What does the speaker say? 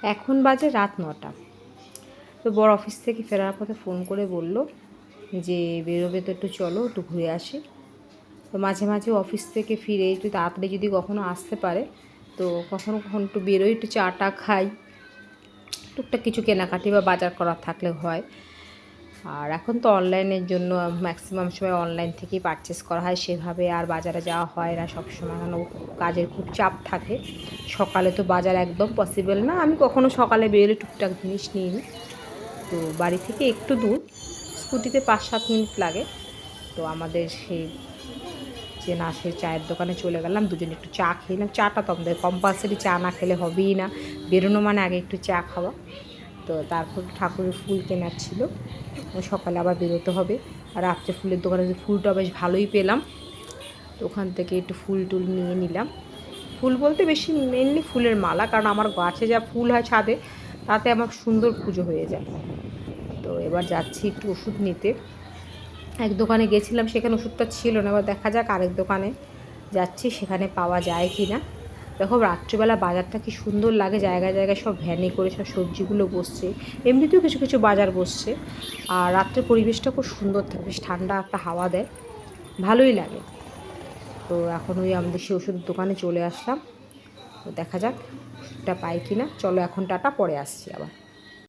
এখন বাজে রাত 9টা। তো বর অফিস থেকে ফেরার পথে ফোন করে বলল যে বেরোবে তো একটু চলো, একটু ঘুরে আসি। তো মাঝে মাঝে অফিস থেকে ফিরে একটু তাড়াতাড়ি যদি কখনও আসতে পারে তো কখনও কখনো একটু বেরোই, একটু চাটা খাই, টুকটাক কিছু কেনাকাটি বা বাজার করার থাকলে হয়। আর এখন তো অনলাইনের জন্য ম্যাক্সিমাম সময় অনলাইন থেকেই পারচেস করা হয়, সেভাবে আর বাজারে যাওয়া হয় না সবসময়, কারণ কাজের খুব চাপ থাকে। সকালে তো বাজার একদম পসিবল না, আমি কখনো সকালে বেরোলে টুকটাক জিনিস নিই নি। তো বাড়ি থেকে একটু দূর, স্কুটিতে 5-7 মিনিট লাগে। তো আমাদের সেই সেই চায়ের দোকানে চলে গেলাম, দুজনে একটু চা খেলাম। চাটা তো আমাদের কম্পালসারি, চা না খেলে হবেই না, বেরোনো মানে আগে একটু চা খাওয়া। তো তারপর ঠাকুরের ফুল কেনার ছিল, সকালে আবার বেরোতে হবে। আর রাত্রে ফুলের দোকানে ফুলটা বেশ ভালোই পেলাম, তো ওখান থেকে একটু ফুল টুল নিয়ে নিলাম। ফুল বলতে বেশি মেনলি ফুলের মালা, কারণ আমার গাছে যা ফুল হয় ছাদে, তাতে আমার সুন্দর পুজো হয়ে যায়। তো এবার যাচ্ছি একটু ওষুধ নিতে। এক দোকানে গেছিলাম, সেখানে ওষুধটা ছিল না, এবার দেখা যাক আরেক দোকানে যাচ্ছি, সেখানে পাওয়া যায় কি না। দেখো রাত্রিবেলা বাজারটা কি সুন্দর লাগে, জায়গায় জায়গায় সব ভ্যানে করে সব সবজিগুলো বসছে, এমনিতেও কিছু কিছু বাজার বসছে। আর রাত্রের পরিবেশটা খুব সুন্দর থাকে, বেশ ঠান্ডা একটা হাওয়া দেয়, ভালোই লাগে। তো এখন ওই আমাদের সেই ওষুধের দোকানে চলে আসলাম, তো দেখা যাক ওষুধটা পাই কি না। চলো এখন টাটা, পরে আসছি আবার।